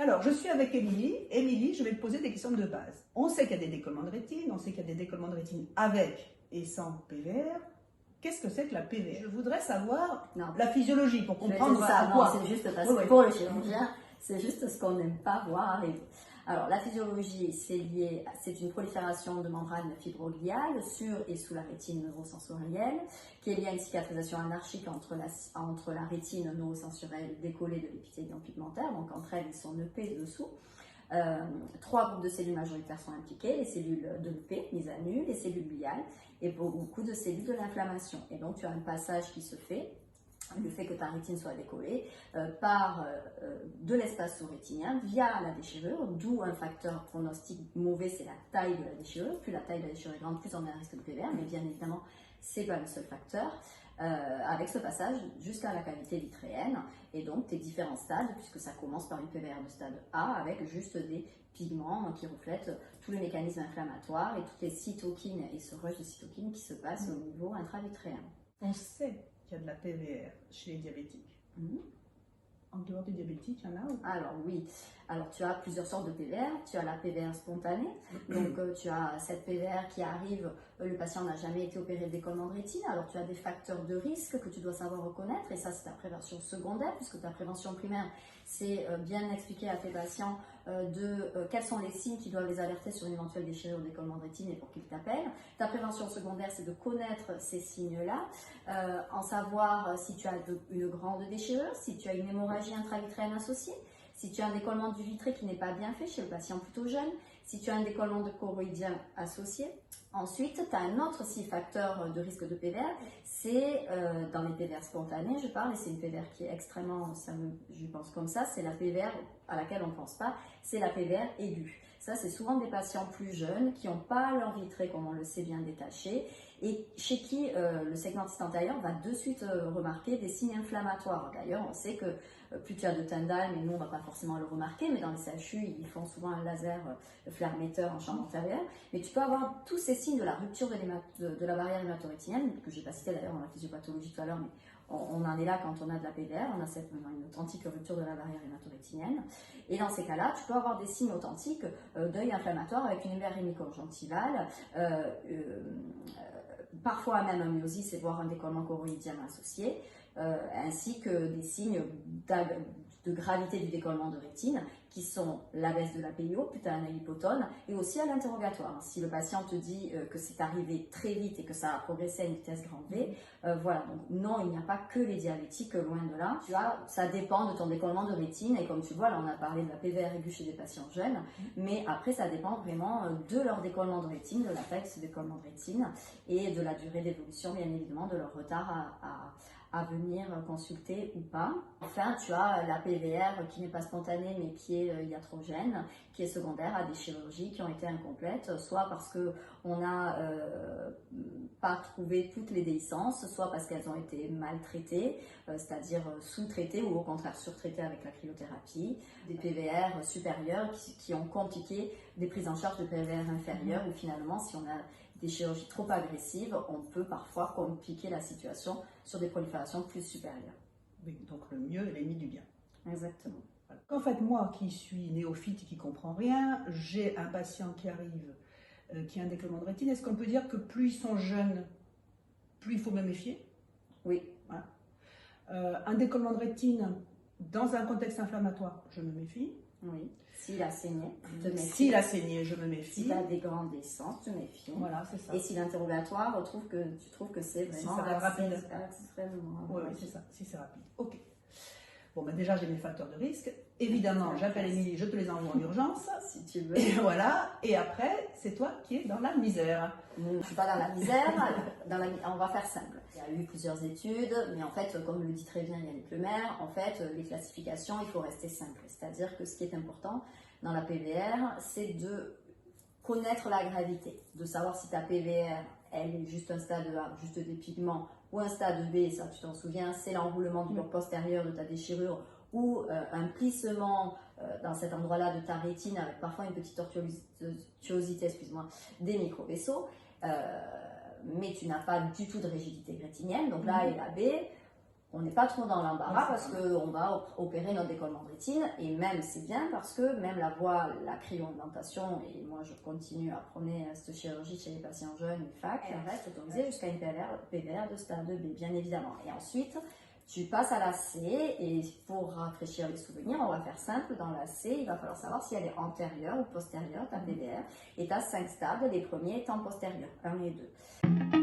Alors, je suis avec Émilie. Émilie, je vais te poser des questions de base. On sait qu'il y a des décollements de rétine, on sait qu'il y a des décollements de rétine avec et sans PVR. Qu'est-ce que c'est que la PVR? Je voudrais savoir la physiologie pour comprendre ça. à quoi. C'est juste parce que pour le chirurgien, c'est juste ce qu'on n'aime pas voir arriver. Alors, la physiologie, c'est une prolifération de membranes fibrogliales sur et sous la rétine neurosensorielle, qui est liée à une cicatrisation anarchique entre la rétine neurosensorielle décollée de l'épithélium pigmentaire, donc entre elles et son EP dessous. 3 groupes de cellules majoritaires sont impliqués, les cellules de l'EP, mises à nu, les cellules gliales et beaucoup de cellules de l'inflammation. Et donc, tu as un passage qui se fait, le fait que ta rétine soit décollée, par de l'espace sous-rétinien via la déchirure, d'où un facteur pronostic mauvais, c'est la taille de la déchirure. Plus la taille de la déchirure est grande, plus on a un risque de PVR, mais bien évidemment, c'est pas le seul facteur. Avec ce passage jusqu'à la cavité vitréenne, et donc tes différents stades, puisque ça commence par une PVR de stade A avec juste des pigments qui reflètent tous les mécanismes inflammatoires et toutes les cytokines et ce rush de cytokines qui se passe au niveau intravitréen. On sait qu'il y a de la PVR chez les diabétiques. En dehors des diabétiques, il y en a ou... Alors oui, alors tu as plusieurs sortes de PVR. Tu as la PVR spontanée, donc tu as cette PVR qui arrive, le patient n'a jamais été opéré de décollement de rétine, alors tu as des facteurs de risque que tu dois savoir reconnaître, et ça c'est ta prévention secondaire, puisque ta prévention primaire, c'est bien expliquer à tes patients quels sont les signes qui doivent les alerter sur une éventuelle déchirure ou décollement de rétine et pour qu'ils t'appellent. Ta prévention secondaire, c'est de connaître ces signes-là, en savoir si tu as une grande déchirure, si tu as une hémorragie intravitréenne associée, si tu as un décollement du vitré qui n'est pas bien fait chez le patient plutôt jeune, si tu as un décollement de choroïdien associé. Ensuite, tu as un autre facteur de risque de PVR, c'est dans les PVR spontanés, je parle, et c'est une PVR qui est extrêmement, je pense comme ça, c'est la PVR à laquelle on ne pense pas, c'est la PVR aiguë. Ça, c'est souvent des patients plus jeunes qui n'ont pas leur vitré, comme on le sait, bien détaché, et chez qui le segmentiste antérieur va de suite remarquer des signes inflammatoires. D'ailleurs, on sait que plus tu as de Tyndall, mais nous on ne va pas forcément le remarquer, mais dans les CHU, ils font souvent un laser flair émetteur en chambre antérieure. Mais tu peux avoir tous ces signes de la rupture de la barrière hématorétinienne, que je n'ai pas cité d'ailleurs dans la physiopathologie tout à l'heure, mais on en est là quand on a de la PVR, on a une authentique rupture de la barrière hématorétinienne. Et dans ces cas-là, tu peux avoir des signes authentiques d'œil inflammatoire avec une hyperémie conjonctivale, parfois même un myosis et voire un décollement choroïdien associé, ainsi que des signes de gravité du décollement de rétine qui sont la baisse de la PIO, plus tu as un œil hypotone, et aussi à l'interrogatoire. Si le patient te dit que c'est arrivé très vite et que ça a progressé à une vitesse grand V, voilà, donc non, il n'y a pas que les diabétiques, loin de là. Ça dépend de ton décollement de rétine, et comme tu vois, là on a parlé de la PVR aiguë chez des patients jeunes, mais après ça dépend vraiment de leur décollement de rétine, de la taille de ce décollement de rétine, et de la durée d'évolution, bien évidemment, de leur retard à venir consulter ou pas. Enfin, tu as la PVR qui n'est pas spontanée mais qui est iatrogène, qui est secondaire à des chirurgies qui ont été incomplètes, soit parce qu'on n'a pas trouvé toutes les déhiscences, soit parce qu'elles ont été maltraitées, c'est-à-dire sous-traitées ou au contraire surtraitées avec la cryothérapie, des PVR supérieurs qui ont compliqué des prises en charge de PVR inférieures, où finalement, si on a des chirurgies trop agressives, on peut parfois compliquer la situation sur des proliférations plus supérieures. Oui, donc le mieux est l'ennemi du bien. Exactement. Voilà. En fait, moi qui suis néophyte et qui ne comprends rien, j'ai un patient qui arrive, qui a un décollement de rétine. Est-ce qu'on peut dire que plus ils sont jeunes, plus il faut me méfier? Oui. Voilà. Un décollement de rétine dans un contexte inflammatoire, je me méfie. Oui. S'il a saigné, te méfie. S'il a saigné, je me méfie. S'il a des grandes descentes, te méfie. Voilà, c'est ça. Et si l'interrogatoire tu trouves que c'est vraiment rapide. extrêmement Oui, c'est ça, si c'est rapide. Ok. Bon, ben déjà, j'ai mes facteurs de risque. Évidemment, j'appelle Émilie, je te les envoie en urgence. Si tu veux. Et voilà. Et après, c'est toi qui es dans la misère. Je ne suis pas dans la misère. On va faire simple. Il y a eu plusieurs études, mais en fait, comme le dit très bien Yannick Lemaire, en fait, les classifications, il faut rester simple. C'est-à-dire que ce qui est important dans la PVR, c'est de connaître la gravité, de savoir si ta PVR, elle est juste un stade A, juste des pigments, ou un stade B, ça tu t'en souviens, c'est l'enroulement du lobe postérieur de ta déchirure, ou un plissement dans cet endroit-là de ta rétine, avec parfois une petite tortuosité, des micro-vaisseaux, mais tu n'as pas du tout de rigidité rétinienne, donc là, et la B, on n'est pas trop dans l'embarras parce qu'on va opérer notre décollement de rétine. Et même, c'est bien parce que même la voie, la cryoaugmentation, et moi je continue à prôner cette chirurgie chez les patients jeunes et fac, elle reste autorisée jusqu'à une PVR de stade B, bien évidemment. Et ensuite, tu passes à la C et pour rafraîchir les souvenirs, on va faire simple. Dans la C, il va falloir savoir si elle est antérieure ou postérieure, ta PVR. Et tu as 5 stades, les premiers étant postérieurs, 1 et 2.